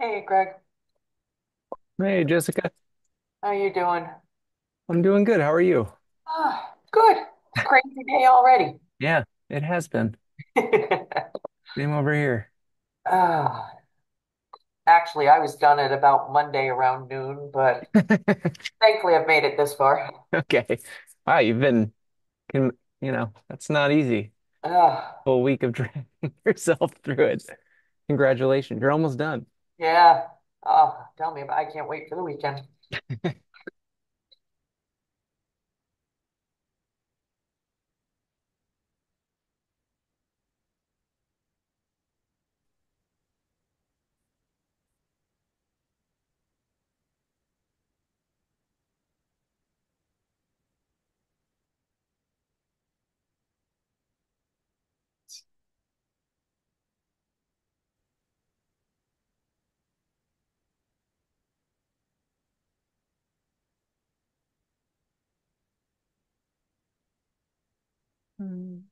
Hey Greg, Hey, Jessica. how you doing? I'm doing good. How are you? Good. It's a crazy day already. Yeah, it has been. Same over here. Ah, actually, I was done at about Monday around noon, but thankfully I've made it this far. Okay. Wow, can, that's not easy. Ah, Full week of dragging yourself through it. Congratulations. You're almost done. yeah. Oh, tell me about. I can't wait for the weekend. Mm.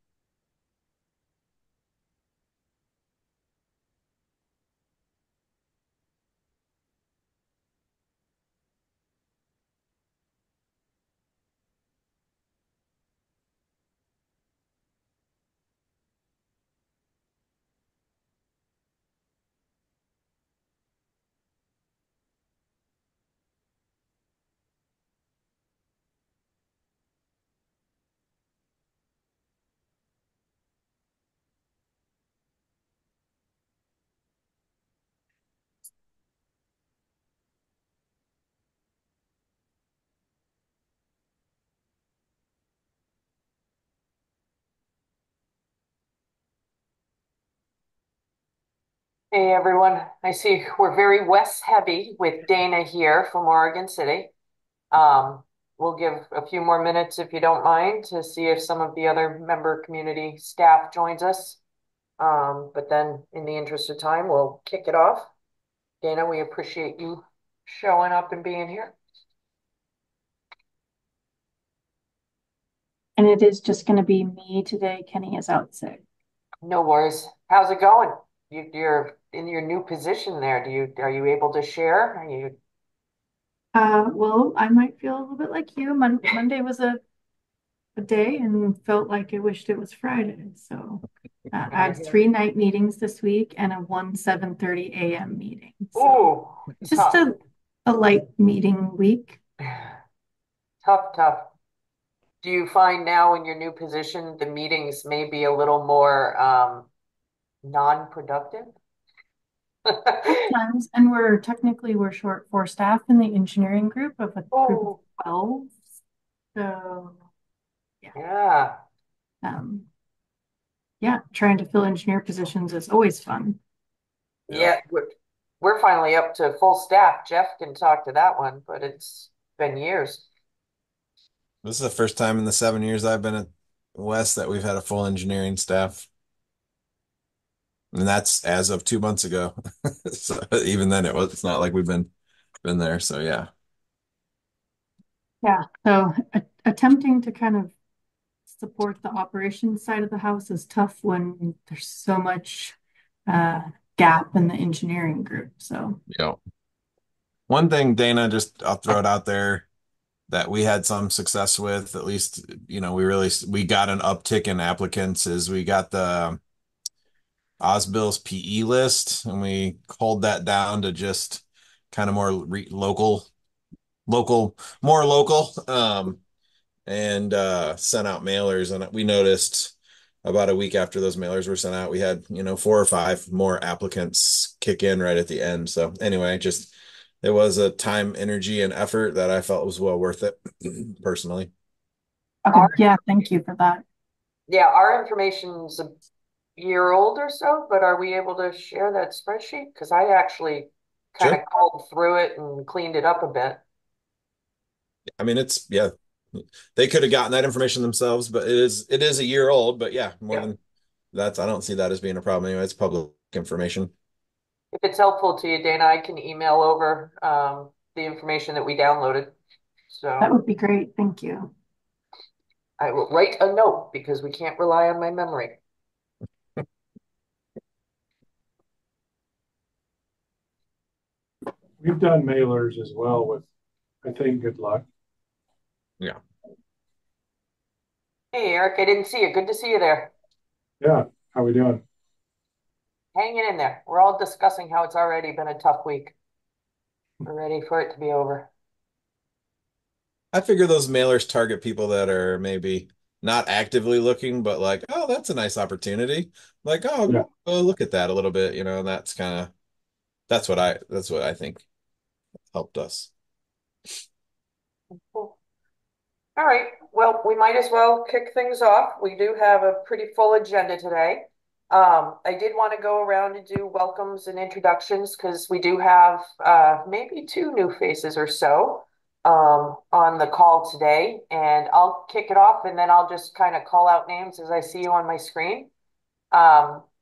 Hey everyone, I see we're very West heavy with Dana here from Oregon City. Um, we'll give a few more minutes if you don't mind to see if some of the other member community staff joins us. But then in the interest of time, we'll kick it off. Dana, we appreciate you showing up and being here. And it is just going to be me today. Kenny is out sick. No worries. How's it going? You're in your new position there. Are you able to share? Are you Well, I might feel a little bit like you. Monday was a day and felt like I wished it was Friday. So I I had hear. 3 night meetings this week and a 7:30 a.m. meeting. So Ooh, just tough. a light meeting week. Tough, tough. Do you find now in your new position the meetings may be a little more non-productive? Sometimes, and we're short 4 staff in the engineering group of a group of Oh, 12. So yeah. yeah. Um, yeah, trying to fill engineer positions is always fun. Yeah. Yeah, we're finally up to full staff. Jeff can talk to that one, but it's been years. This is the first time in the 7 years I've been at WES that we've had a full engineering staff. And that's as of 2 months ago. So even then it's not like we've been there. So yeah. Yeah, so attempting to kind of support the operations side of the house is tough when there's so much uh, gap in the engineering group. So Yeah. One thing, Dana, just I'll throw it out there that we had some success with, at least, we got an uptick in applicants is we got the Osbill's PE list and we culled that down to just kind of more local, more local. And sent out mailers. And we noticed about a week after those mailers were sent out, we had, 4 or 5 more applicants kick in right at the end. So anyway, just it was a time, energy, and effort that I felt was well worth it personally. okay, Our, yeah, thank you for that. yeah, our information's a year old or so, but are we able to share that spreadsheet? Because I actually kind of Sure. called through it and cleaned it up a bit. I mean, yeah, they could have gotten that information themselves, but it is a year old, but yeah, more Yeah. than that's I don't see that as being a problem anyway. It's public information. If it's helpful to you, Dana, I can email over the information that we downloaded. That So would be great. Thank you. I will write a note because we can't rely on my memory. We've done mailers as well with, I think, good luck. Yeah. Hey, Eric, I didn't see you. Good to see you there. Yeah, how we doing? Hanging in there. We're all discussing how it's already been a tough week. We're ready for it to be over. I figure those mailers target people that are maybe not actively looking, but like, oh, that's a nice opportunity. Like, Yeah. oh, look at that a little bit, and that's kind of that's what I think helped us. Cool. All right. Well, we might as well kick things off. We do have a pretty full agenda today. I did want to go around and do welcomes and introductions because we do have maybe two new faces or so on the call today. And I'll kick it off and then I'll just kind of call out names as I see you on my screen.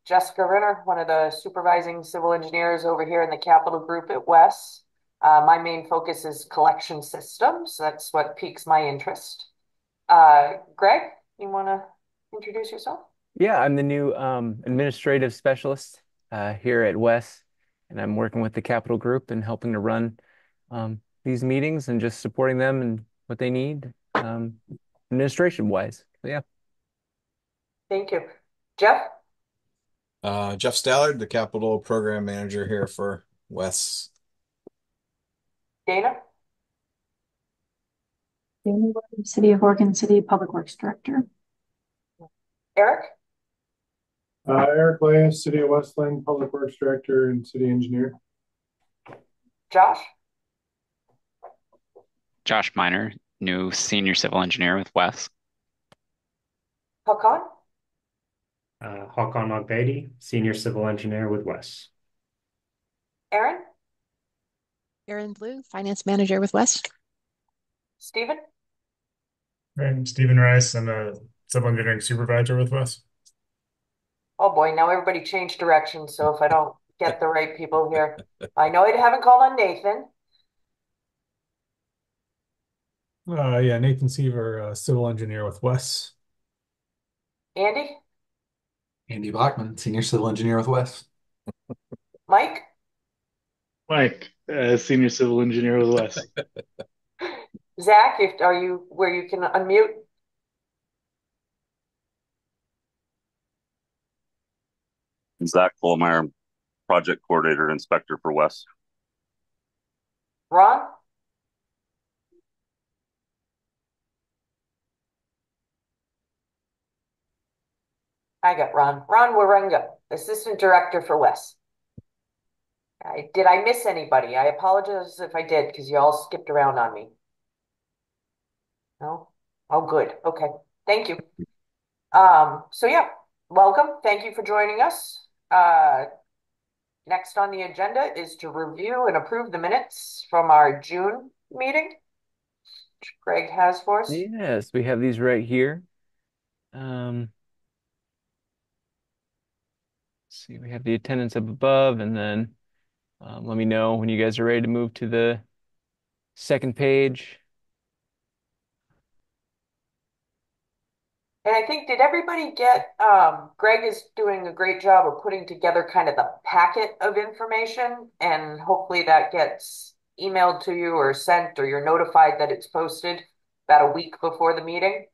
Jessica Renner, one of the supervising civil engineers over here in the Capital Group at WES. My main focus is collection systems. That's what piques my interest. Greg, you want to introduce yourself? Yeah, I'm the new administrative specialist here at WES, and I'm working with the Capital Group and helping to run these meetings and just supporting them and what they need administration wise. So, yeah. Thank you. Jeff, Jeff Stallard, the capital program manager here for Wes. Dana, Jamie Williams, City of Oregon City Public Works Director. Eric, Eric Lea, City of Westland, Public Works Director and City Engineer. Josh, Josh Miner, new senior civil engineer with WES. Hakan, Hakan Magbaidi, senior civil engineer with WES. Aaron, Erin Blue, finance manager with WES. Stephen, I'm Stephen Rice. I'm a civil engineering supervisor with WES. oh boy, now everybody changed directions. So if I don't get the right people here, I know I haven't called on Nathan. Yeah, Nathan Seaver, civil engineer with WES. Andy, Andy Bachman, senior civil engineer with WES. Mike, Mike, senior civil engineer with WES. Zach, if are you where you can unmute? Zach Fullmeyer, project coordinator and inspector for WES. Ron, I got Ron. Ron Warenga, assistant director for WES. Did I miss anybody? I apologize if I did because you all skipped around on me. No? Oh, good. Okay. Thank you. So yeah, welcome. Thank you for joining us. Next on the agenda is to review and approve the minutes from our June meeting, which Greg has for us. Yes, we have these right here. Let's see, we have the attendance up above, and then let me know when you guys are ready to move to the second page. And I think, did everybody get, Greg is doing a great job of putting together kind of the packet of information, and hopefully that gets emailed to you or sent, or you're notified that it's posted about a week before the meeting.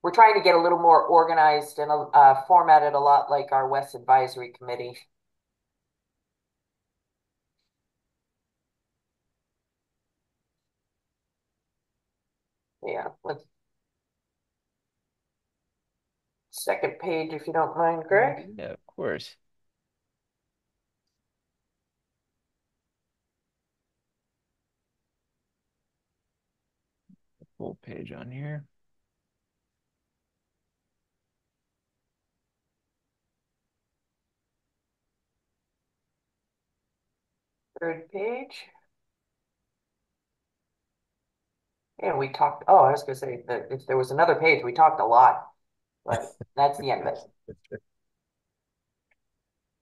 We're trying to get a little more organized and formatted a lot like our WES Advisory Committee. Yeah, let's second page if you don't mind, Greg. Yeah, of course. Full page on here. Third page. And we talked, oh, I was gonna say that if there was another page, we talked a lot, but that's the end of it.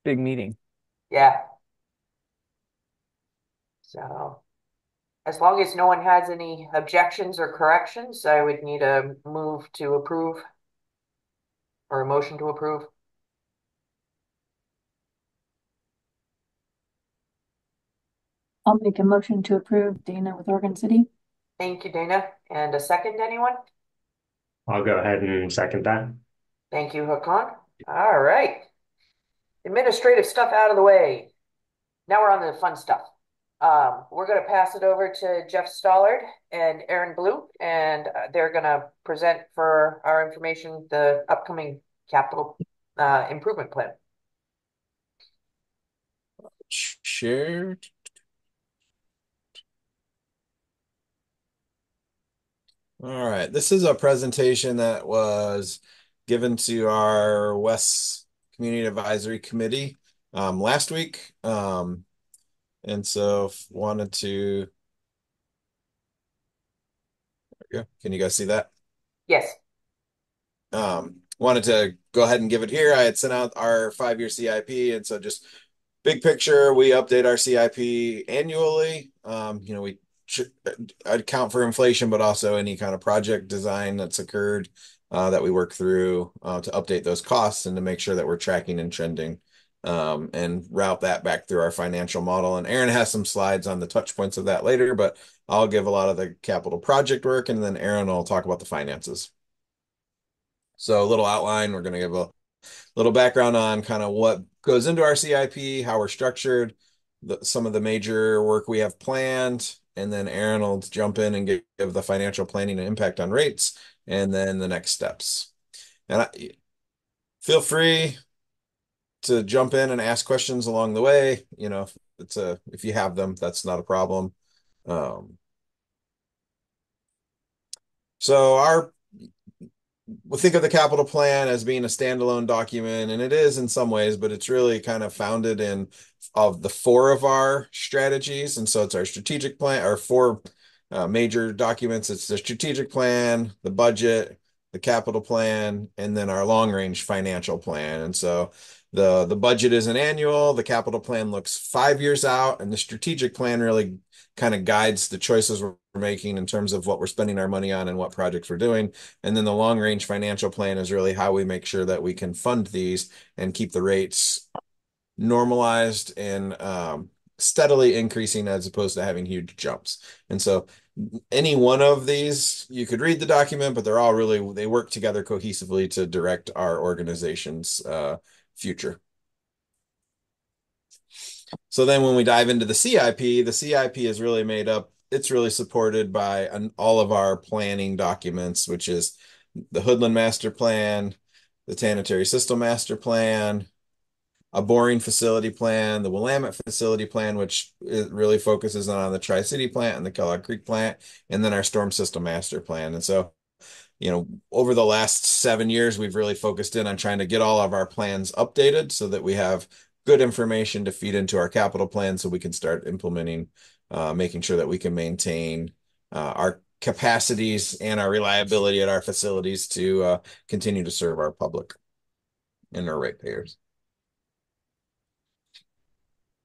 Big meeting. Yeah. So as long as no one has any objections or corrections, I would need a move to approve or a motion to approve. I'll make a motion to approve Dana with Oregon City. Thank you, Dana. And a second, anyone? I'll go ahead and second that. Thank you, Hakan. All right. Administrative stuff out of the way. Now we're on to the fun stuff. We're going to pass it over to Jeff Stollard and Aaron Blue, and they're going to present for our information the upcoming capital improvement plan. Share. All right, this is a presentation that was given to our WES Community Advisory Committee last week. And so wanted to, there we go. Can you guys see that? Yes. Wanted to go ahead and give it here. I had sent out our 5-year CIP, and so just big picture, we update our CIP annually. We account for inflation, but also any kind of project design that's occurred that we work through to update those costs and to make sure that we're tracking and trending and route that back through our financial model. And Aaron has some slides on the touch points of that later, but I'll give a lot of the capital project work, and then Aaron will talk about the finances. So a little outline, we're going to give a little background on kind of what goes into our CIP, how we're structured, some of the major work we have planned, and then Aaron will jump in and give the financial planning and impact on rates, and then the next steps. And feel free to jump in and ask questions along the way. If you have them, that's not a problem. So we think of the capital plan as being a standalone document, and it is in some ways, but it's really kind of founded in of the 4 of our strategies. And so it's our strategic plan, our 4 major documents. It's the strategic plan, the budget, the capital plan, and then our long range financial plan. And so the budget is an annual, the capital plan looks 5 years out, and the strategic plan really kind of guides the choices we're making in terms of what we're spending our money on and what projects we're doing. And then the long range financial plan is really how we make sure that we can fund these and keep the rates normalized and steadily increasing as opposed to having huge jumps. And so any one of these, you could read the document, but they work together cohesively to direct our organization's future. So then when we dive into the CIP is really made up, it's really supported by all of our planning documents, which is the Hoodland Master Plan, the Sanitary System Master Plan, a boring facility plan, the Willamette facility plan, which it really focuses on the Tri-City plant and the Kellogg Creek plant, and then our storm system master plan. And so, over the last 7 years, we've really focused in on trying to get all of our plans updated so that we have good information to feed into our capital plan so we can start implementing, making sure that we can maintain our capacities and our reliability at our facilities to continue to serve our public and our ratepayers.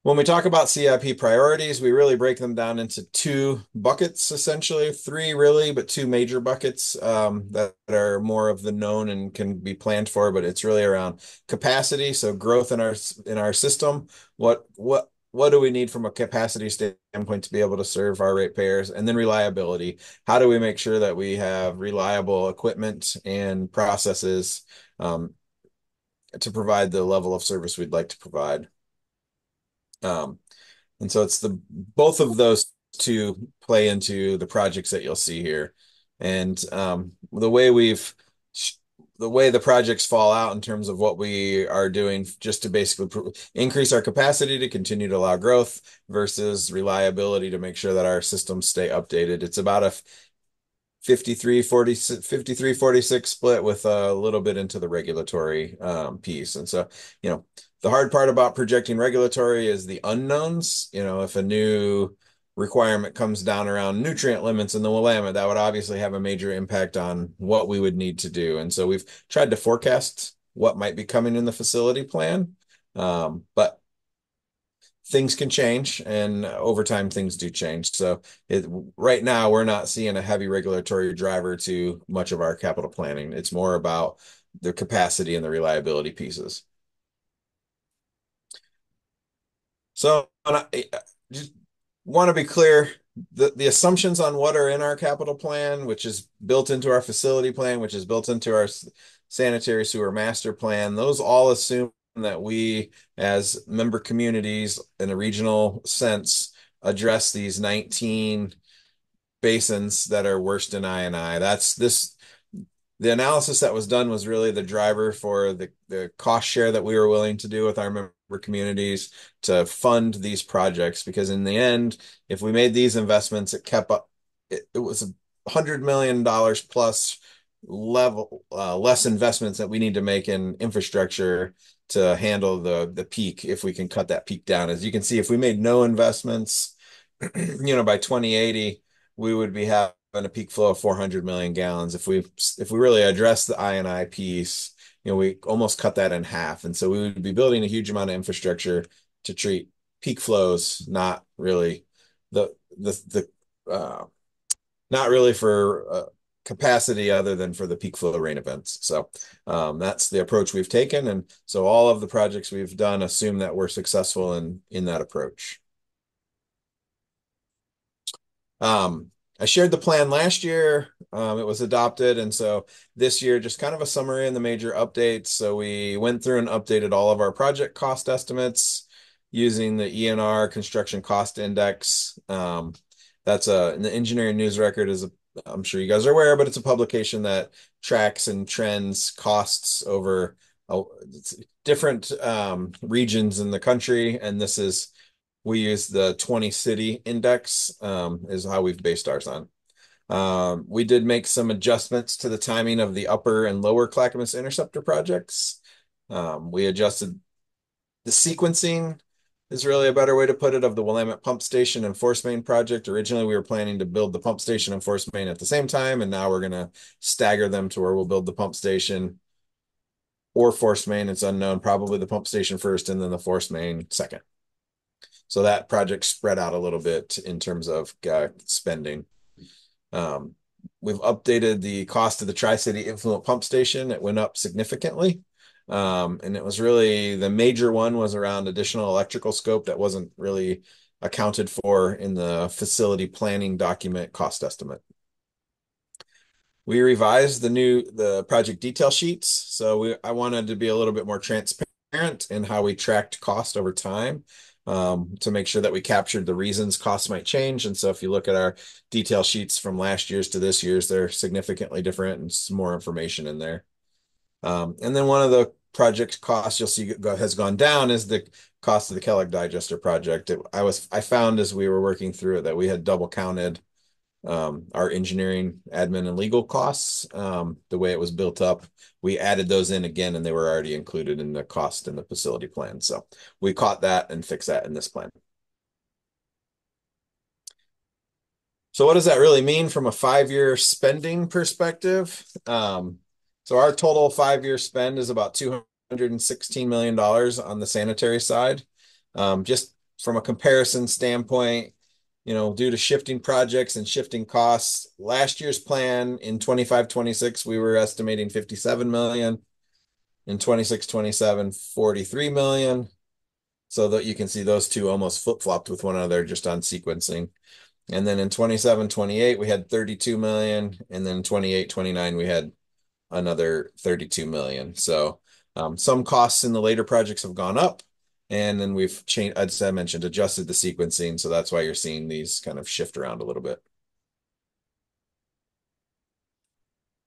When we talk about CIP priorities, we really break them down into 2 buckets, essentially 3 really, but 2 major buckets that are more of the known and can be planned for. But it's really around capacity, so growth in our system. What do we need from a capacity standpoint to be able to serve our ratepayers? And then reliability. How do we make sure that we have reliable equipment and processes to provide the level of service we'd like to provide? And so it's both of those 2 play into the projects that you'll see here. And the way the projects fall out in terms of what we are doing just to basically increase our capacity to continue to allow growth versus reliability to make sure that our systems stay updated. It's about a 53-46 split with a little bit into the regulatory piece. And so, the hard part about projecting regulatory is the unknowns. If a new requirement comes down around nutrient limits in the Willamette, that would obviously have a major impact on what we would need to do. And so we've tried to forecast what might be coming in the facility plan. But things can change, and over time things do change. So right now we're not seeing a heavy regulatory driver to much of our capital planning. It's more about the capacity and the reliability pieces. So just want to be clear, the assumptions on what are in our capital plan, which is built into our facility plan, which is built into our sanitary sewer master plan, those all assume that we, as member communities in a regional sense, address these 19 basins that are worst in I&I. The analysis that was done was really the driver for the cost share that we were willing to do with our member communities to fund these projects. Because in the end, if we made these investments, it kept up. It was $100 million plus level less investments that we need to make in infrastructure to handle the peak. If we can cut that peak down, as you can see, if we made no investments, by 2080 we would be having a peak flow of 400 million gallons. If we really address the I&I piece, we almost cut that in half. And so we would be building a huge amount of infrastructure to treat peak flows, not really the not really for capacity other than for the peak flow rain events. So that's the approach we've taken. And so all of the projects we've done assume that we're successful in that approach. I shared the plan last year. It was adopted. And so this year, just kind of a summary and the major updates. So we went through and updated all of our project cost estimates using the ENR Construction Cost Index. That's the Engineering News Record I'm sure you guys are aware, but it's a publication that tracks and trends costs over different regions in the country. And we use the 20 city index, is how we've based ours on. We did make some adjustments to the timing of the upper and lower Clackamas Interceptor projects. We adjusted the sequencing, is really a better way to put it, of the Willamette Pump Station and Force Main project. Originally, we were planning to build the pump station and Force Main at the same time, and now we're going to stagger them to where we'll build the pump station or Force Main. It's unknown, probably the pump station first and then the Force Main second. So that project spread out a little bit in terms of spending. We've updated the cost of the Tri-City Influent Pump Station. It went up significantly. And it was really, the major one was around additional electrical scope that wasn't really accounted for in the facility planning document cost estimate. We revised the project detail sheets. So I wanted to be a little bit more transparent in how we tracked cost over time, to make sure that we captured the reasons costs might change. And so if you look at our detail sheets from last year's to this year's, they're significantly different and some more information in there. And then one of the project costs you'll see has gone down is the cost of the Kellogg digester project. I found as we were working through it that we had double counted our engineering, admin, and legal costs. The way it was built up, we added those in again, and they were already included in the cost in the facility plan. So we caught that and fixed that in this plan. So what does that really mean from a 5-year spending perspective? So our total 5-year spend is about $216 million on the sanitary side. Just from a comparison standpoint, due to shifting projects and shifting costs, last year's plan in 25-26, we were estimating $57 million. In 26-27, $43 million. So that you can see those two almost flip-flopped with one another just on sequencing. And then in 27-28, we had $32 million. And then 28-29, we had another $32 million. So some costs in the later projects have gone up. And then we've changed, as I mentioned, adjusted the sequencing. So that's why you're seeing these kind of shift around a little bit.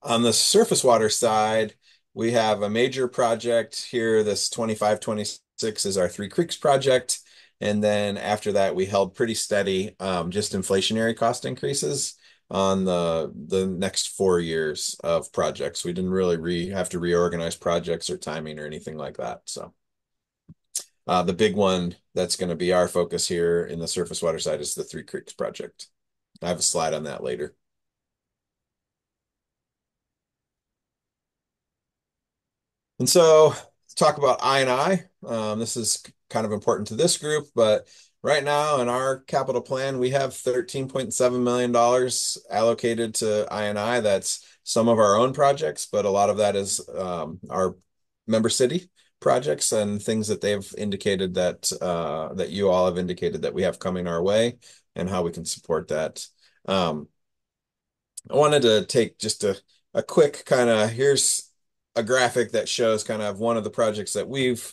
On the surface water side, we have a major project here. This 25-26 is our Three Creeks project. And then after that, we held pretty steady, just inflationary cost increases on the next 4 years of projects. We didn't really have to reorganize projects or timing or anything like that. So the big one that's going to be our focus here in the surface water side is the Three Creeks project. I have a slide on that later. And so talk about I&I. This is kind of important to this group, but right now in our capital plan, we have $13.7 million allocated to I&I. That's some of our own projects, but a lot of that is our member city projects and things that they've indicated that you all have indicated that we have coming our way. and how we can support that. I wanted to take just a quick here's a graphic that shows kind of one of the projects that we've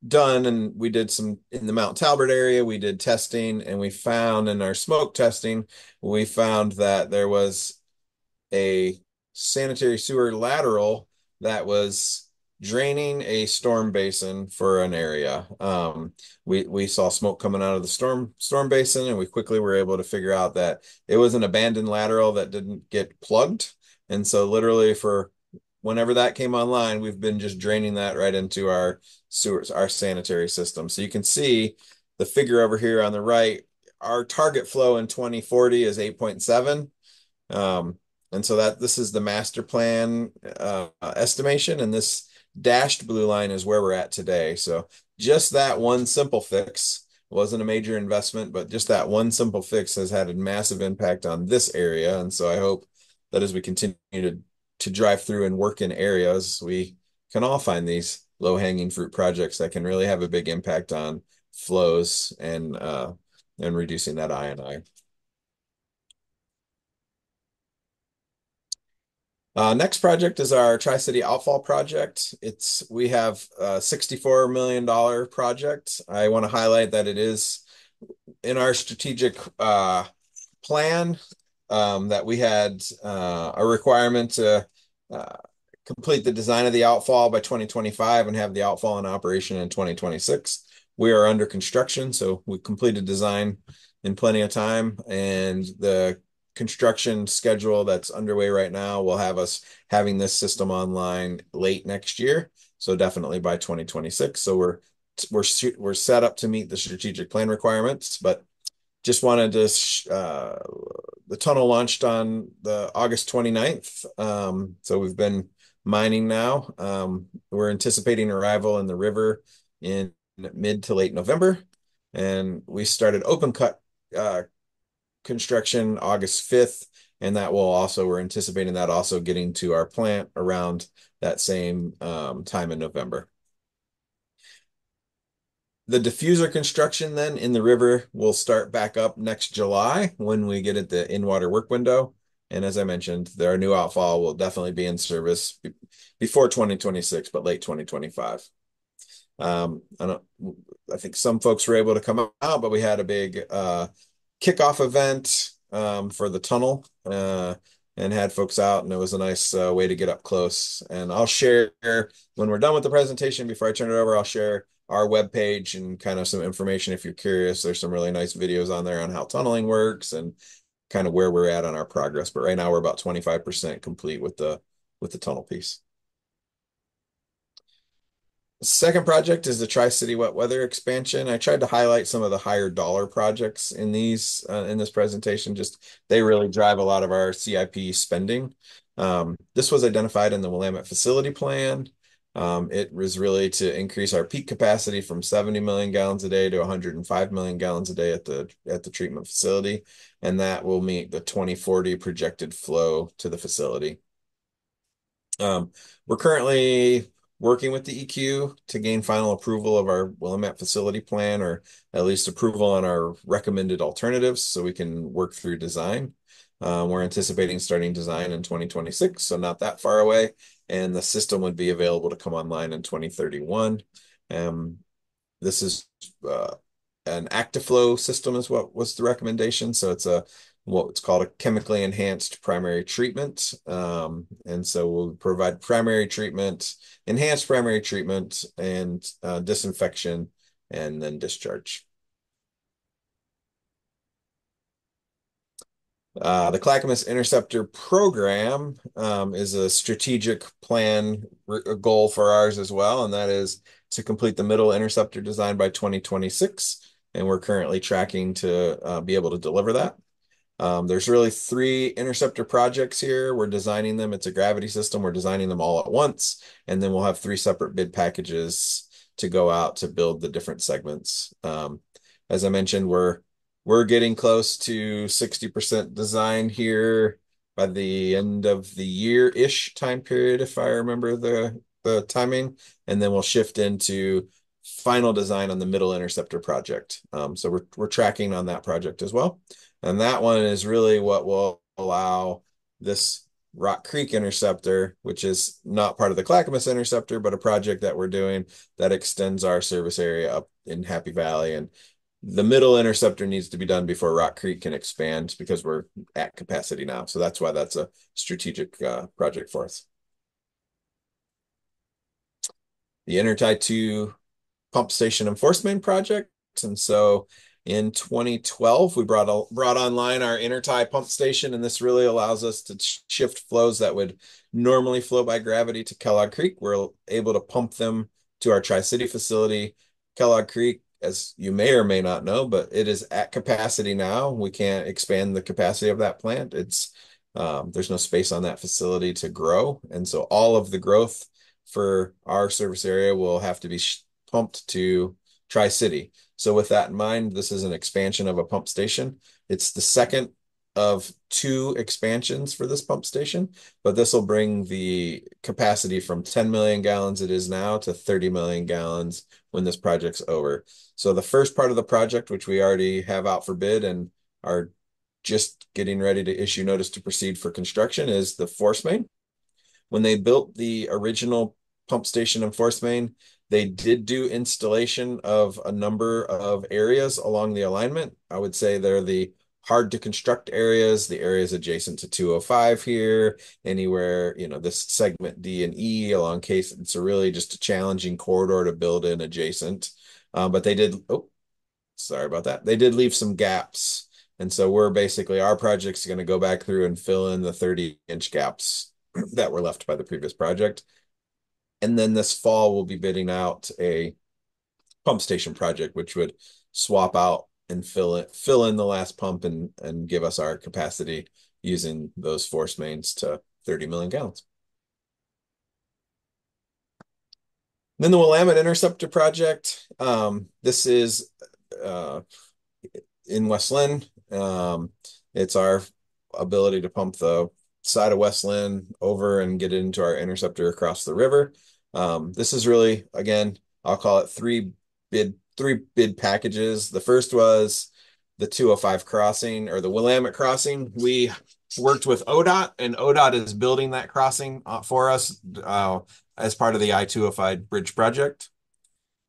done, and we did some in the Mount Talbot area. We did testing, and we found in our smoke testing, we found that there was a sanitary sewer lateral that was draining a storm basin for an area. We saw smoke coming out of the storm basin, and we quickly were able to figure out that it was an abandoned lateral that didn't get plugged. And so literally for whenever that came online, we've been just draining that right into our sewers, our sanitary system. So you can see the figure over here on the right, our target flow in 2040 is 8.7. And so that this is the master plan estimation, and this dashed blue line is where we're at today. So just that one simple fix wasn't a major investment, but just that one simple fix has had a massive impact on this area. And so I hope that as we continue to drive through and work in areas, we can all find these low-hanging fruit projects that can really have a big impact on flows and reducing that I&I. Next project is our Tri-City Outfall project. We have a $64 million project. I want to highlight that it is in our strategic plan that we had a requirement to complete the design of the outfall by 2025 and have the outfall in operation in 2026. We are under construction, so we completed design in plenty of time, and the construction schedule that's underway right now will have us having this system online late next year. So definitely by 2026. So we're set up to meet the strategic plan requirements, but just wanted to the tunnel launched on the August 29th. So we've been mining now. We're anticipating arrival in the river in mid to late November, and we started open cut construction August 5th, and we're anticipating that also getting to our plant around that same time in November. The diffuser construction then in the river will start back up next July when we get at the in-water work window. And as I mentioned, our new outfall will definitely be in service before 2026, but late 2025. I think some folks were able to come out, but we had a big kickoff event for the tunnel and had folks out, and it was a nice way to get up close. And I'll share when we're done with the presentation, before I turn it over, I'll share our webpage and kind of some information if you're curious. There's some really nice videos on there on how tunneling works and kind of where we're at on our progress. But right now we're about 25% complete with the tunnel piece. Second project is the Tri-City Wet Weather expansion. I tried to highlight some of the higher dollar projects in this presentation. Just they really drive a lot of our CIP spending. This was identified in the Willamette facility plan. It was really to increase our peak capacity from 70 million gallons a day to 105 million gallons a day at the treatment facility, and that will meet the 2040 projected flow to the facility. We're currently working with the EQ to gain final approval of our Willamette facility plan, or at least approval on our recommended alternatives so we can work through design. We're anticipating starting design in 2026, so not that far away, and the system would be available to come online in 2031. This is an active flow system is what was the recommendation. So it's what's called a chemically enhanced primary treatment. And so we'll provide primary treatment, enhanced primary treatment, and disinfection, and then discharge. The Clackamas Interceptor Program is a strategic plan goal for ours as well, and that is to complete the middle interceptor design by 2026. And we're currently tracking to be able to deliver that. There's really 3 interceptor projects here. We're designing them. It's a gravity system. We're designing them all at once, and then we'll have 3 separate bid packages to go out to build the different segments. As I mentioned, we're getting close to 60% design here by the end of the year-ish time period, if I remember the timing, and then we'll shift into final design on the middle interceptor project. So we're tracking on that project as well. And that one is really what will allow this Rock Creek interceptor, which is not part of the Clackamas interceptor, but a project that we're doing that extends our service area up in Happy Valley. And the middle interceptor needs to be done before Rock Creek can expand because we're at capacity now. So that's why that's a strategic project for us. The Intertie 2 pump station enforcement project. And so in 2012, we brought online our intertie pump station, and this really allows us to shift flows that would normally flow by gravity to Kellogg Creek. We're able to pump them to our Tri-City facility. Kellogg Creek, as you may or may not know, but it is at capacity now. We can't expand the capacity of that plant. There's no space on that facility to grow. And so all of the growth for our service area will have to be pumped to Tri-City. So with that in mind, this is an expansion of a pump station. It's the second of 2 expansions for this pump station, but this will bring the capacity from 10 million gallons it is now to 30 million gallons when this project's over. So the first part of the project, which we already have out for bid and are just getting ready to issue notice to proceed for construction, is the force main. When they built the original pump station and force main, they did do installation of a number of areas along the alignment. I would say they're the hard to construct areas, the areas adjacent to 205 here, anywhere, this segment D and E along case. It's really just a challenging corridor to build in adjacent. But they did, sorry about that. They did leave some gaps. And so our project's going to go back through and fill in the 30-inch gaps that were left by the previous project. And then this fall, we'll be bidding out a pump station project, which would swap out and fill in the last pump and give us our capacity using those force mains to 30 million gallons. Then the Willamette Interceptor project. This is in West Linn. It's our ability to pump the side of West Linn over and get it into our interceptor across the river. This is really, again, I'll call it three bid packages. The first was the 205 crossing, or the Willamette crossing. We worked with ODOT, and ODOT is building that crossing for us as part of the I-205 bridge project.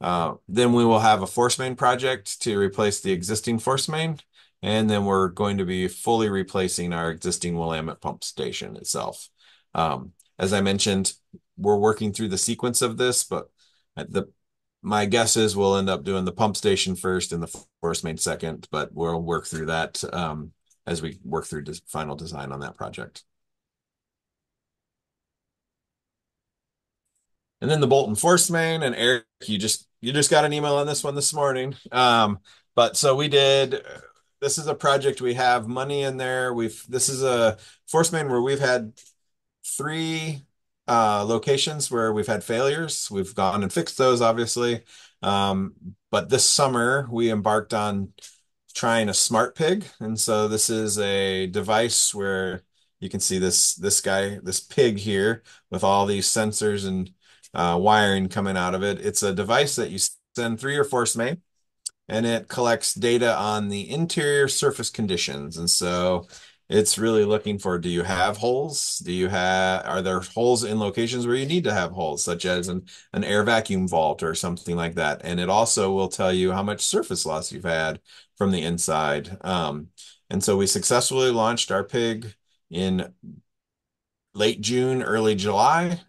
Then we will have a force main project to replace the existing force main. And then we're going to be fully replacing our existing Willamette pump station itself. As I mentioned, we're working through the sequence of this, but my guess is we'll end up doing the pump station first and the force main second, but we'll work through that as we work through final design on that project. And then the Bolton force main, and Eric, you just got an email on this one this morning. But so we did. This is a project we have money in there. This is a force main where we've had 3 locations where we've had failures. We've gone and fixed those, obviously. But this summer we embarked on trying a smart pig, and so this is a device where you can see this pig here with all these sensors and wiring coming out of it. It's a device that you send through your force main, and it collects data on the interior surface conditions. And so it's really looking for, do you have holes? Are there holes in locations where you need to have holes, such as an air vacuum vault or something like that? And it also will tell you how much surface loss you've had from the inside. And so we successfully launched our pig in late June, early July.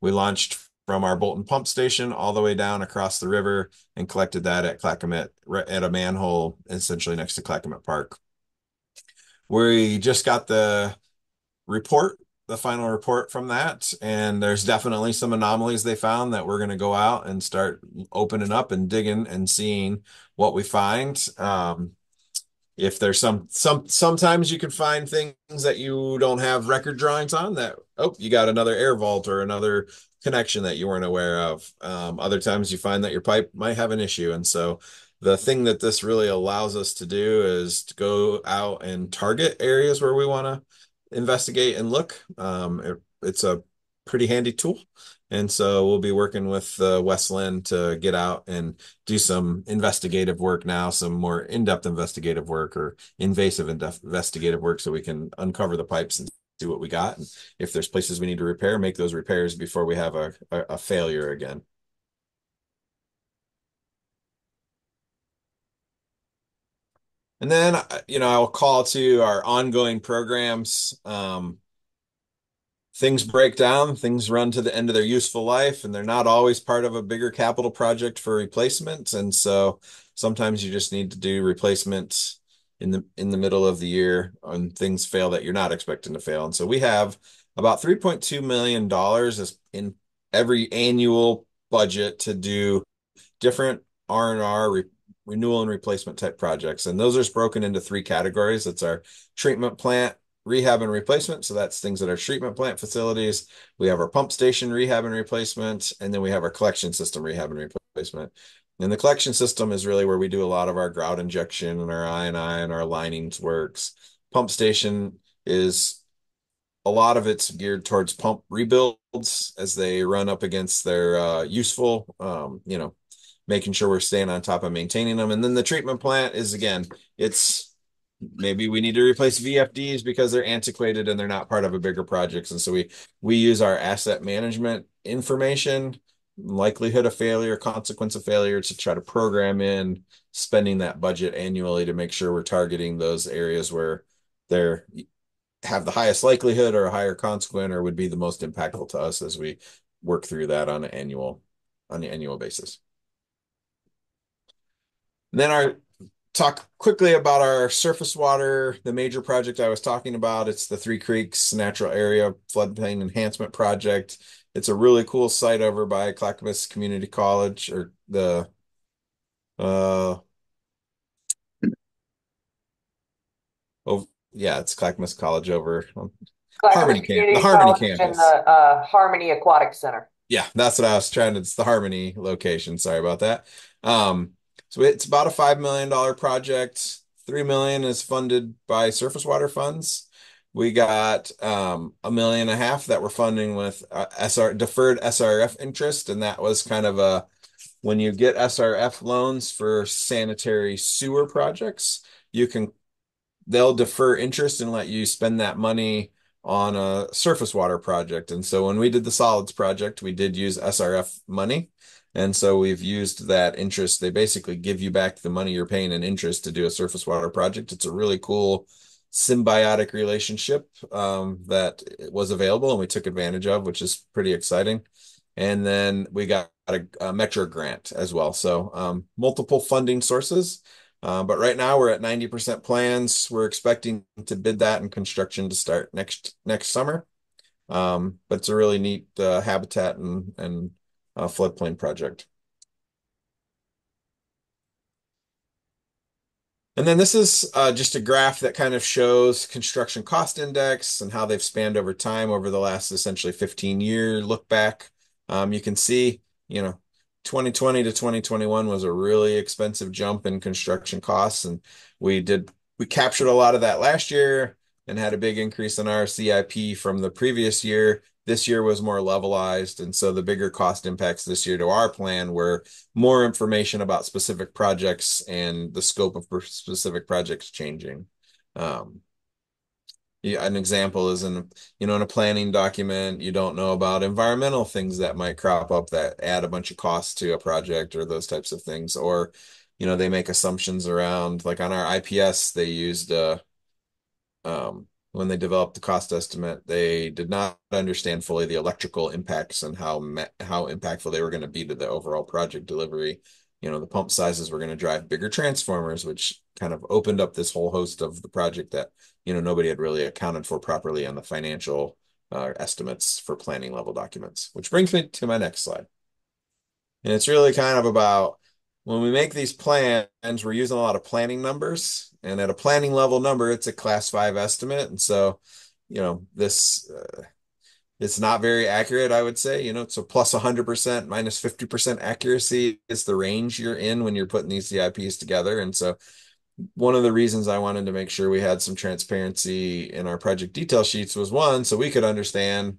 We launched from our Bolton pump station all the way down across the river and collected that at Clackamas at a manhole essentially next to Clackamas Park. We just got the final report from that, and there's definitely some anomalies they found that we're going to go out and start opening up and digging and seeing what we find. If there's sometimes you can find things that you don't have record drawings on that, you got another air vault or another connection that you weren't aware of. Other times you find that your pipe might have an issue. And so the thing that this really allows us to do is to go out and target areas where we want to investigate and look. It's a pretty handy tool. And so we'll be working with Westland to get out and do some investigative work now, some more in-depth investigative work or invasive investigative work so we can uncover the pipes and see what we got. And if there's places we need to repair, make those repairs before we have a failure again. And then, I'll call to our ongoing programs. Things break down, things run to the end of their useful life, and they're not always part of a bigger capital project for replacement. And so sometimes you just need to do replacement in the middle of the year when things fail that you're not expecting to fail. And so we have about $3.2 million in every annual budget to do different R&R renewal and replacement type projects. And those are broken into three categories. That's our treatment plant, rehab and replacement. So that's things that are treatment plant facilities. We have our pump station rehab and replacement, and then we have our collection system rehab and replacement. And the collection system is really where we do a lot of our grout injection and our I&I and our linings works. Pump station is a lot of it's geared towards pump rebuilds as they run up against their useful, making sure we're staying on top of maintaining them. And then the treatment plant is, again, it's maybe we need to replace VFDs because they're antiquated and they're not part of a bigger projects. And so we use our asset management information, likelihood of failure, consequence of failure to try to program in spending that budget annually to make sure we're targeting those areas where they're have the highest likelihood or a higher consequence or would be the most impactful to us as we work through that on an annual basis. And then our talk quickly about our surface water, the major project I was talking about. It's the Three Creeks Natural Area Floodplain Enhancement Project. It's a really cool site over by Clackamas Community College or the it's Clackamas College over Clackamas The Community Harmony College and campus. the Harmony Aquatic Center. Yeah, that's what I was trying to. It's the Harmony location. Sorry about that. So it's about a $5 million project. 3 million is funded by surface water funds. We got 1.5 million that we're funding with deferred SRF interest, and that was kind of when you get SRF loans for sanitary sewer projects, they'll defer interest and let you spend that money on a surface water project. And so when we did the solids project, we did use SRF money. And so we've used that interest. They basically give you back the money you're paying in interest to do a surface water project. It's a really cool symbiotic relationship that was available and we took advantage of, which is pretty exciting. And then we got a Metro grant as well. So multiple funding sources. But right now we're at 90% plans. We're expecting to bid that and construction to start next summer. But it's a really neat habitat and floodplain project. And then this is just a graph that kind of shows construction cost index and how they've spanned over time over the last essentially 15-year look back. You can see, 2020 to 2021 was a really expensive jump in construction costs. And we captured a lot of that last year and had a big increase in our CIP from the previous year. This year was more levelized. And so the bigger cost impacts this year to our plan were more information about specific projects and the scope of specific projects changing. An example is in a planning document, you don't know about environmental things that might crop up that add a bunch of costs to a project or those types of things. Or, they make assumptions around, like on our IPS, they used when they developed the cost estimate, they did not understand fully the electrical impacts and how impactful they were going to be to the overall project delivery. The pump sizes were going to drive bigger transformers, which kind of opened up this whole host of the project that, nobody had really accounted for properly on the financial estimates for planning level documents, which brings me to my next slide. And it's really kind of about when we make these plans, we're using a lot of planning numbers. And at a planning level number, it's a class 5 estimate. And so, this it's not very accurate, I would say. So plus 100%, minus 50% accuracy is the range you're in when you're putting these CIPs together. And so one of the reasons I wanted to make sure we had some transparency in our project detail sheets was one, so we could understand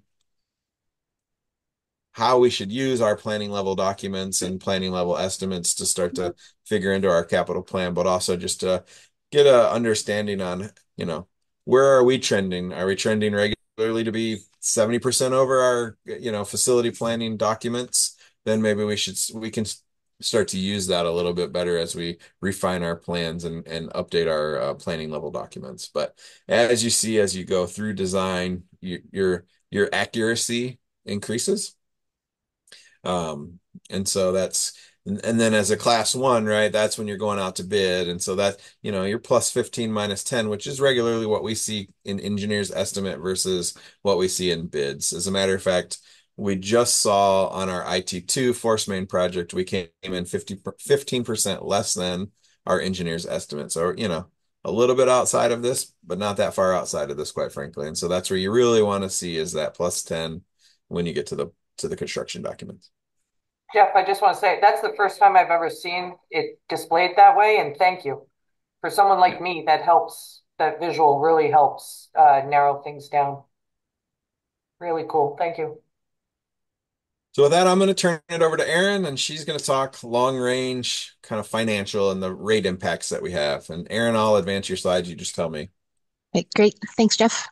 how we should use our planning level documents and planning level estimates to start to figure into our capital plan, but also just to get a understanding on, where are we trending? Are we trending regularly to be 70% over our, facility planning documents? Then maybe we can start to use that a little bit better as we refine our plans and update our planning level documents. But as you see, as you go through design, your accuracy increases. And so and then as a class one, right, that's when you're going out to bid. And so that, you're plus 15 minus 10, which is regularly what we see in engineers estimate versus what we see in bids. As a matter of fact, we just saw on our IT2 force main project, we came in 15% less than our engineers estimate. So, a little bit outside of this, but not that far outside of this, quite frankly. And so that's where you really want to see is that plus 10 when you get to the construction documents. Jeff, I just want to say that's the first time I've ever seen it displayed that way, and thank you. For someone like me, that visual really helps narrow things down. Really cool. Thank you. So with that, I'm going to turn it over to Erin, and she's going to talk long range kind of financial and the rate impacts that we have. And Erin, I'll advance your slides. You just tell me. Okay, great. Thanks, Jeff.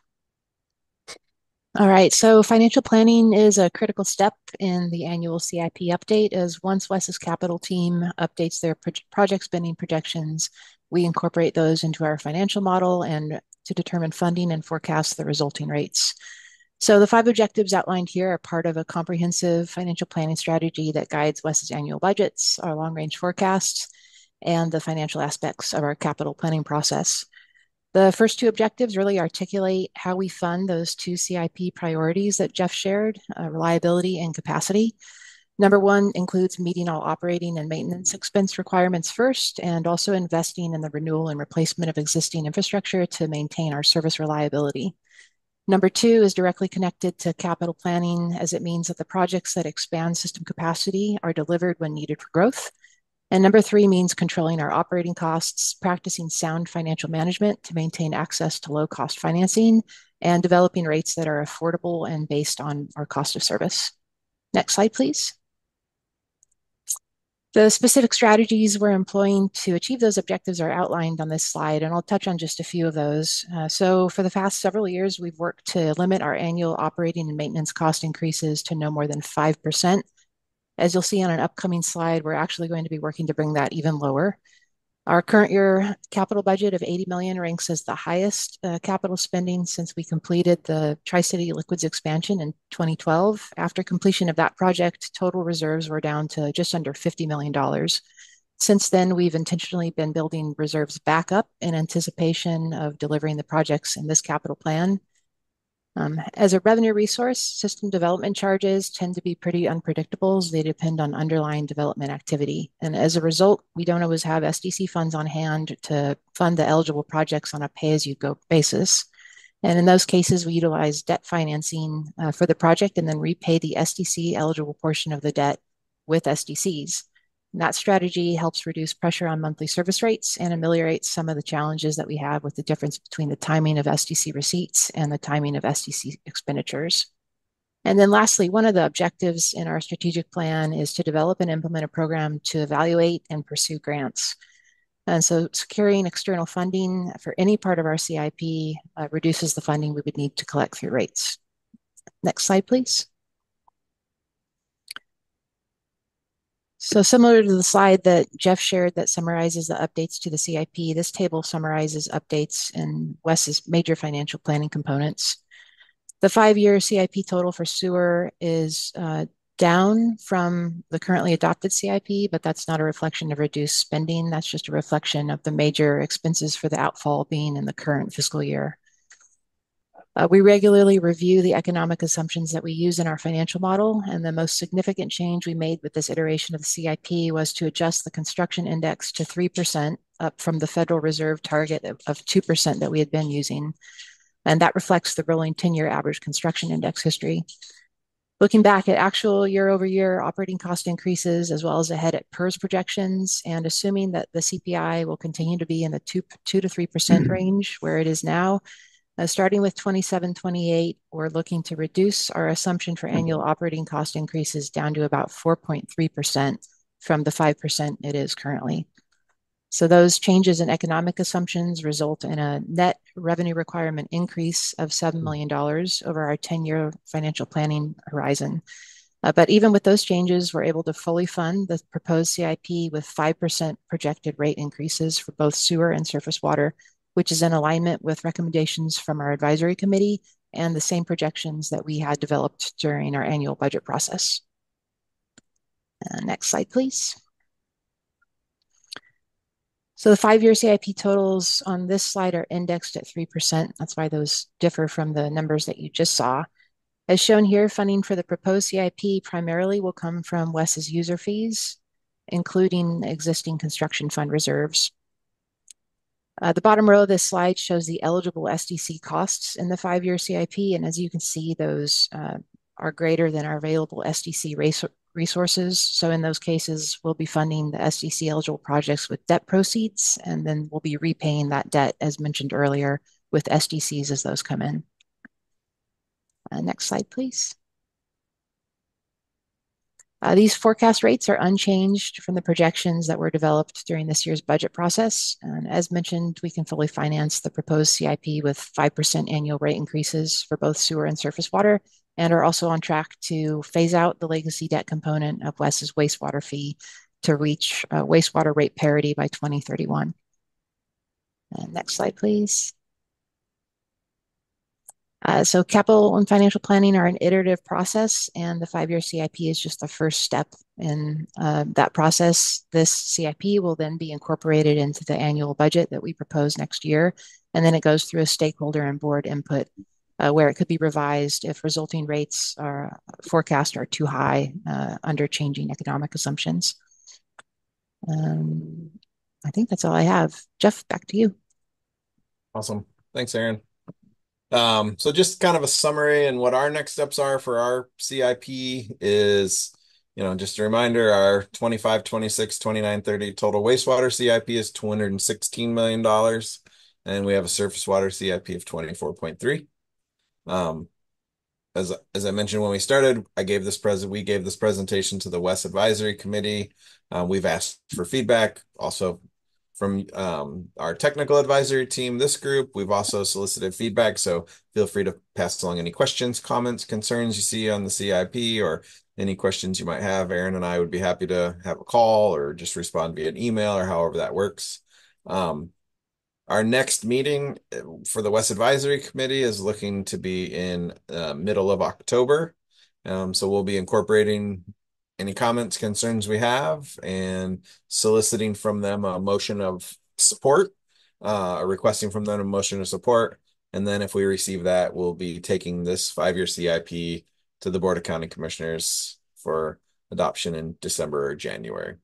All right, so financial planning is a critical step in the annual CIP update, as once WES's capital team updates their project spending projections, we incorporate those into our financial model and to determine funding and forecast the resulting rates. So the 5 objectives outlined here are part of a comprehensive financial planning strategy that guides WES's annual budgets, our long-range forecasts, and the financial aspects of our capital planning process. The first 2 objectives really articulate how we fund those 2 CIP priorities that Jeff shared, reliability and capacity. Number 1 includes meeting all operating and maintenance expense requirements first, and also investing in the renewal and replacement of existing infrastructure to maintain our service reliability. Number 2 is directly connected to capital planning, as it means that the projects that expand system capacity are delivered when needed for growth. And number 3 means controlling our operating costs, practicing sound financial management to maintain access to low cost financing, and developing rates that are affordable and based on our cost of service. Next slide, please. The specific strategies we're employing to achieve those objectives are outlined on this slide, and I'll touch on just a few of those. So for the past several years, we've worked to limit our annual operating and maintenance cost increases to no more than 5%. As you'll see on an upcoming slide, we're actually going to be working to bring that even lower. Our current year capital budget of 80 million ranks as the highest capital spending since we completed the Tri-City Liquids expansion in 2012. After completion of that project, total reserves were down to just under $50 million. Since then, we've intentionally been building reserves back up in anticipation of delivering the projects in this capital plan. As a revenue resource, system development charges tend to be pretty unpredictable as they depend on underlying development activity. And as a result, we don't always have SDC funds on hand to fund the eligible projects on a pay-as-you-go basis. And in those cases, we utilize debt financing for the project and then repay the SDC eligible portion of the debt with SDCs. And that strategy helps reduce pressure on monthly service rates and ameliorates some of the challenges that we have with the difference between the timing of SDC receipts and the timing of SDC expenditures. And then lastly, one of the objectives in our strategic plan is to develop and implement a program to evaluate and pursue grants. And so securing external funding for any part of our CIP reduces the funding we would need to collect through rates. Next slide, please. So similar to the slide that Jeff shared that summarizes the updates to the CIP, this table summarizes updates in WES's major financial planning components. The 5-year CIP total for sewer is down from the currently adopted CIP, but that's not a reflection of reduced spending. That's just a reflection of the major expenses for the outfall being in the current fiscal year. We regularly review the economic assumptions that we use in our financial model, and the most significant change we made with this iteration of the CIP was to adjust the construction index to 3%, up from the Federal Reserve target of 2% that we had been using. And that reflects the rolling 10-year average construction index history. Looking back at actual year-over-year operating cost increases, as well as ahead at PERS projections, and assuming that the CPI will continue to be in the 2 to 3% range where it is now, Starting with 27-28, we're looking to reduce our assumption for annual operating cost increases down to about 4.3% from the 5% it is currently. So those changes in economic assumptions result in a net revenue requirement increase of $7 million over our 10-year financial planning horizon. But even with those changes, we're able to fully fund the proposed CIP with 5% projected rate increases for both sewer and surface water, which is in alignment with recommendations from our advisory committee and the same projections that we had developed during our annual budget process. Next slide, please. So the 5-year CIP totals on this slide are indexed at 3%. That's why those differ from the numbers that you just saw. As shown here, funding for the proposed CIP primarily will come from WES's user fees, including existing construction fund reserves. The bottom row of this slide shows the eligible SDC costs in the 5-year CIP, and as you can see, those are greater than our available SDC resources. So in those cases, we'll be funding the SDC eligible projects with debt proceeds, and then we'll be repaying that debt, as mentioned earlier, with SDCs as those come in. Next slide, please. These forecast rates are unchanged from the projections that were developed during this year's budget process. And as mentioned, we can fully finance the proposed CIP with 5% annual rate increases for both sewer and surface water, and are also on track to phase out the legacy debt component of WES's wastewater fee to reach wastewater rate parity by 2031. Next slide, please. So capital and financial planning are an iterative process, and the 5-year CIP is just the first step in that process. This CIP will then be incorporated into the annual budget that we propose next year, and then it goes through a stakeholder and board input where it could be revised if resulting rates are forecast are too high under changing economic assumptions. I think that's all I have. Jeff, back to you. Awesome. Thanks, Aaron. So just kind of a summary and what our next steps are for our CIP is, just a reminder, our 25, 26, 29, 30 total wastewater CIP is $216 million. And we have a surface water CIP of 24.3. As I mentioned when we started, we gave this presentation to the WES Advisory Committee. We've asked for feedback also from our technical advisory team, this group. We've also solicited feedback, so feel free to pass along any questions, comments, concerns you see on the CIP, or any questions you might have. Aaron and I would be happy to have a call or just respond via an email or however that works. Our next meeting for the WES Advisory Committee is looking to be in middle of October. So we'll be incorporating any comments, concerns we have, and soliciting from them a motion of support, requesting from them a motion of support. And then if we receive that, we'll be taking this 5-year CIP to the Board of County Commissioners for adoption in December or January.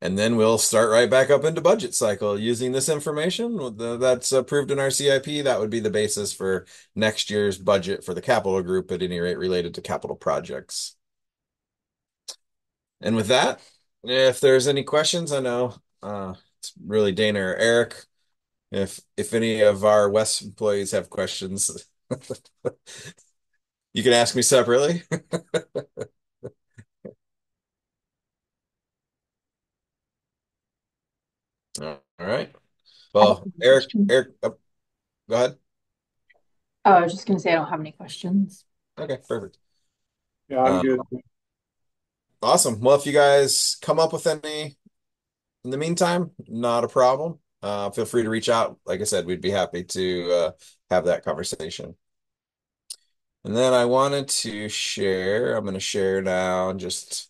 And then we'll start right back up into budget cycle using this information that's approved in our CIP. That would be the basis for next year's budget for the capital group, at any rate related to capital projects. And with that, if there's any questions, I know it's really Dana or Eric. If any of our WES employees have questions, you can ask me separately. All right. Well, Eric, oh, go ahead. Oh, I was just going to say I don't have any questions. Okay, perfect. Yeah, I'm good. Awesome. Well, if you guys come up with any in the meantime, not a problem. Feel free to reach out. Like I said, we'd be happy to have that conversation. And then I wanted to share, I'm going to share now just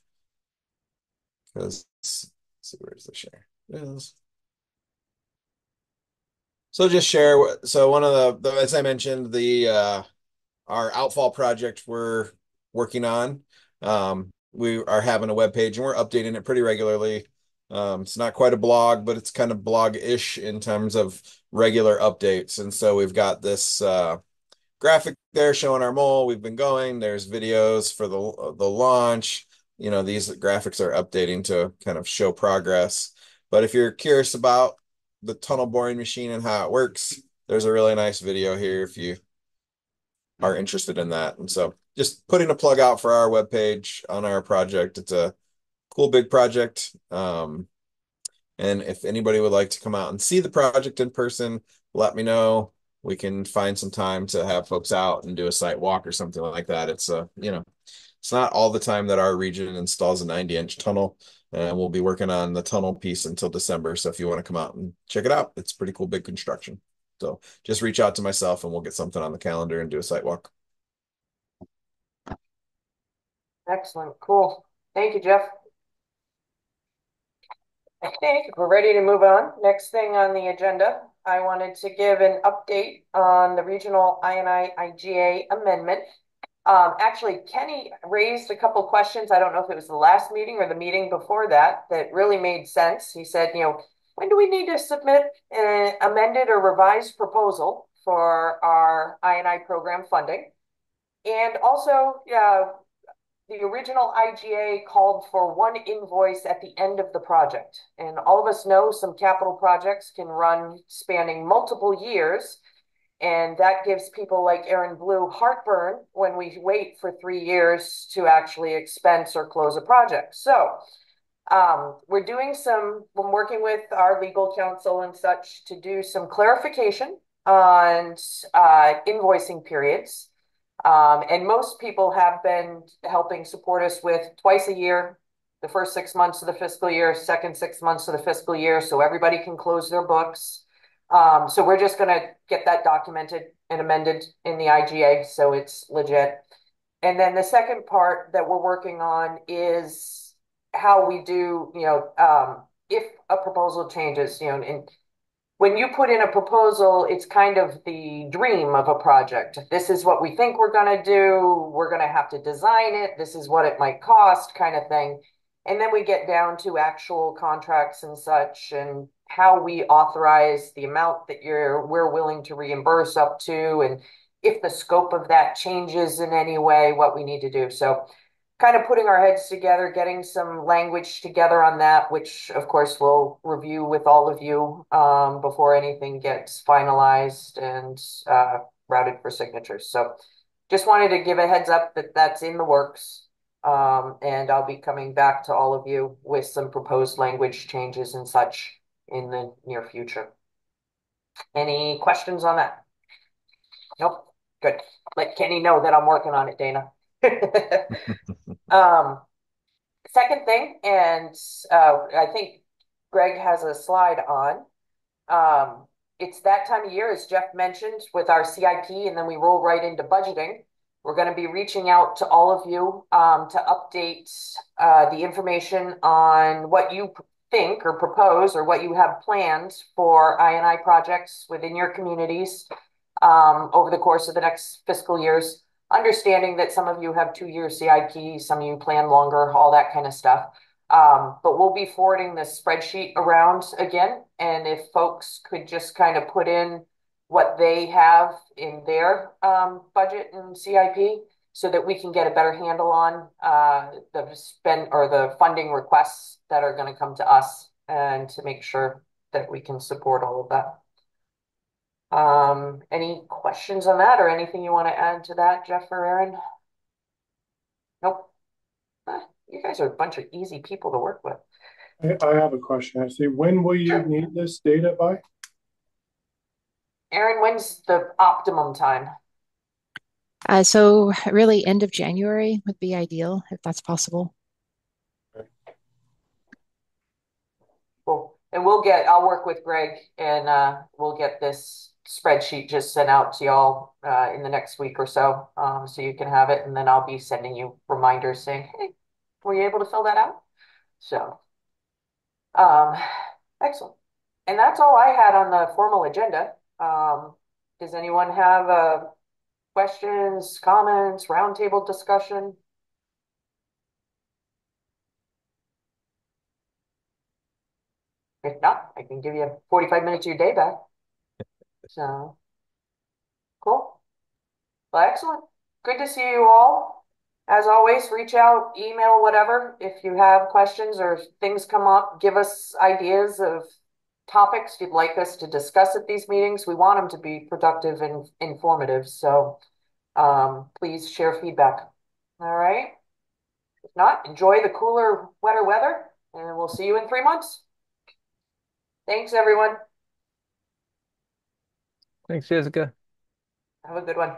because, let's see, where's the share? Yes. So just share. So one of as I mentioned, our outfall project we're working on. We are having a web page and we're updating it pretty regularly. It's not quite a blog, but it's kind of blog-ish in terms of regular updates. And so we've got this graphic there showing our mole. We've been going. There's videos for the launch. These graphics are updating to kind of show progress. But if you're curious about the tunnel boring machine and how it works, there's a really nice video here if you are interested in that. And so just putting a plug out for our webpage on our project. It's a cool big project. And if anybody would like to come out and see the project in person, let me know. We can find some time to have folks out and do a site walk or something like that. It's it's not all the time that our region installs a 90-inch tunnel, and we'll be working on the tunnel piece until December. So if you want to come out and check it out, it's pretty cool, big construction. So just reach out to myself and we'll get something on the calendar and do a site walk. Excellent. Cool. Thank you, Jeff. I think we're ready to move on. Next thing on the agenda, I wanted to give an update on the regional INI IGA amendment. Actually, Kenny raised a couple questions. I don't know if it was the last meeting or the meeting before that really made sense. He said, when do we need to submit an amended or revised proposal for our INI program funding? And also, the original IGA called for one invoice at the end of the project. And all of us know some capital projects can run spanning multiple years. And that gives people like Aaron Blue heartburn when we wait for 3 years to actually expense or close a project. So we're working with our legal counsel and such to do some clarification on invoicing periods. And most people have been helping support us with twice a year, the first 6 months of the fiscal year, second 6 months of the fiscal year, so everybody can close their books. So we're just going to get that documented and amended in the IGA so it's legit. And then the second part that we're working on is how we do, if a proposal changes, and when you put in a proposal, it's kind of the dream of a project. This is what we think we're going to do. We're going to have to design it. This is what it might cost, kind of thing. And then we get down to actual contracts and such and how we authorize the amount that we're willing to reimburse up to, and if the scope of that changes in any way, what we need to do. So kind of putting our heads together, getting some language together on that, which of course we'll review with all of you before anything gets finalized and routed for signatures. So just wanted to give a heads up that that's in the works. And I'll be coming back to all of you with some proposed language changes and such in the near future. Any questions on that? Nope. Good. Let Kenny know that I'm working on it, Dana. Second thing, and I think Greg has a slide on. It's that time of year, as Jeff mentioned, with our CIP, and then we roll right into budgeting. We're going to be reaching out to all of you to update the information on what you think or propose or what you have planned for INI projects within your communities over the course of the next fiscal years, understanding that some of you have 2-year CIP, some of you plan longer, all that kind of stuff. But we'll be forwarding this spreadsheet around again. And if folks could just kind of put in what they have in their budget and CIP so that we can get a better handle on the spend or the funding requests that are going to come to us and to make sure that we can support all of that. Any questions on that or anything you want to add to that, Jeff or Aaron? Nope. You guys are a bunch of easy people to work with. I have a question. I see. When will you need this data by? Aaron, when's the optimum time? So really end of January would be ideal if that's possible. Cool. And I'll work with Greg and we'll get this spreadsheet just sent out to y'all in the next week or so, so you can have it. And then I'll be sending you reminders saying, hey, were you able to fill that out? So, excellent. And that's all I had on the formal agenda. Does anyone have questions, comments, roundtable discussion? If not, I can give you 45 minutes of your day back. So, cool. Well, excellent. Good to see you all. As always, reach out, email, whatever. If you have questions or things come up, give us ideas of topics you'd like us to discuss at these meetings. We want them to be productive and informative. So please share feedback. All right. If not, enjoy the cooler, wetter weather, and we'll see you in 3 months. Thanks, everyone. Thanks, Jessica. Have a good one.